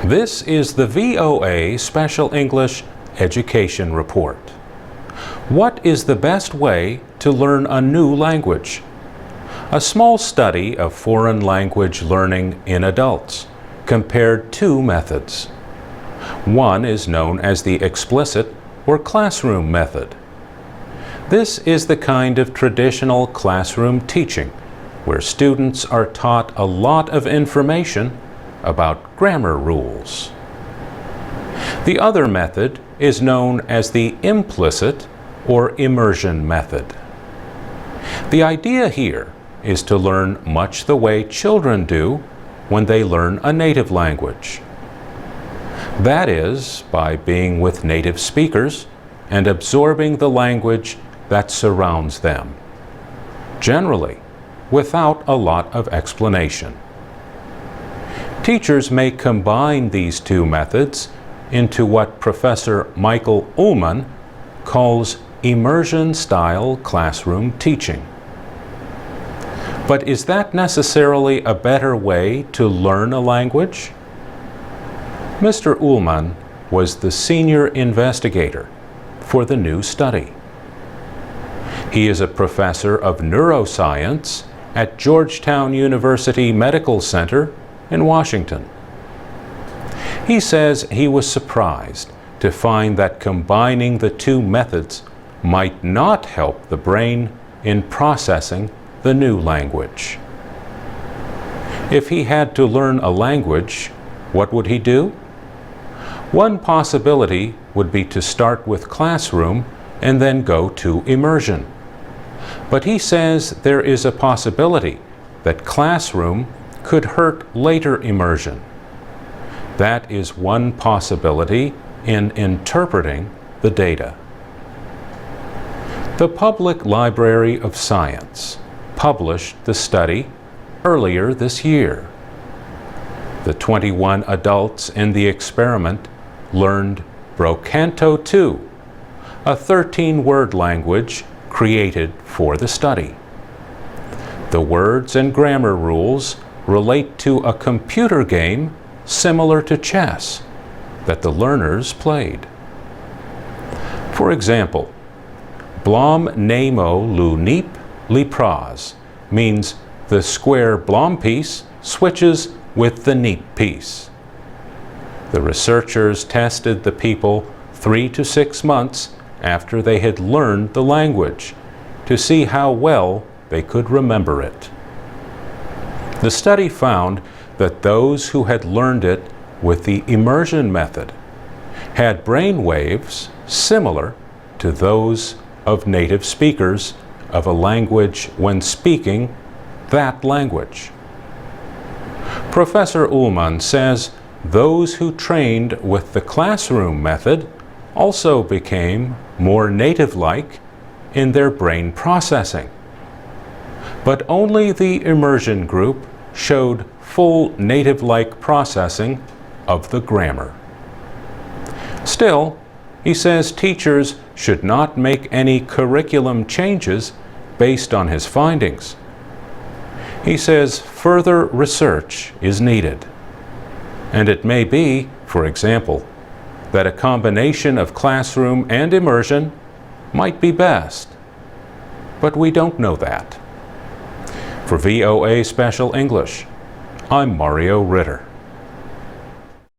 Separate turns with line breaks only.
This is the VOA Special English Education Report. What is the best way to learn a new language? A small study of foreign language learning in adults compared two methods. One is known as the explicit or classroom method. This is the kind of traditional classroom teaching where students are taught a lot of information about grammar rules. The other method is known as the implicit or immersion method. The idea here is to learn much the way children do when they learn a native language. That is, by being with native speakers and absorbing the language that surrounds them, generally without a lot of explanation. Teachers may combine these two methods into what Professor Michael Ullman calls immersion-style classroom teaching. But is that necessarily a better way to learn a language? Mr. Ullman was the senior investigator for the new study. He is a professor of neuroscience at Georgetown University Medical Center in Washington. He says he was surprised to find that combining the two methods might not help the brain in processing the new language. If he had to learn a language, what would he do? One possibility would be to start with classroom and then go to immersion. But he says there is a possibility that classroom could hurt later immersion. That is one possibility in interpreting the data. The Public Library of Science published the study earlier this year. The 21 adults in the experiment learned Brocanto 2, a 13-word language created for the study. The words and grammar rules relate to a computer game similar to chess that the learners played. For example, Blom Nemo Lu Neep Li Praz means the square Blom piece switches with the Neep piece. The researchers tested the people 3 to 6 months after they had learned the language to see how well they could remember it. The study found that those who had learned it with the immersion method had brain waves similar to those of native speakers of a language when speaking that language. Professor Ullman says those who trained with the classroom method also became more native-like in their brain processing. But only the immersion group showed full native-like processing of the grammar. Still, he says teachers should not make any curriculum changes based on his findings. He says further research is needed. And it may be, for example, that a combination of classroom and immersion might be best. But we don't know that. For VOA Special English, I'm Mario Ritter.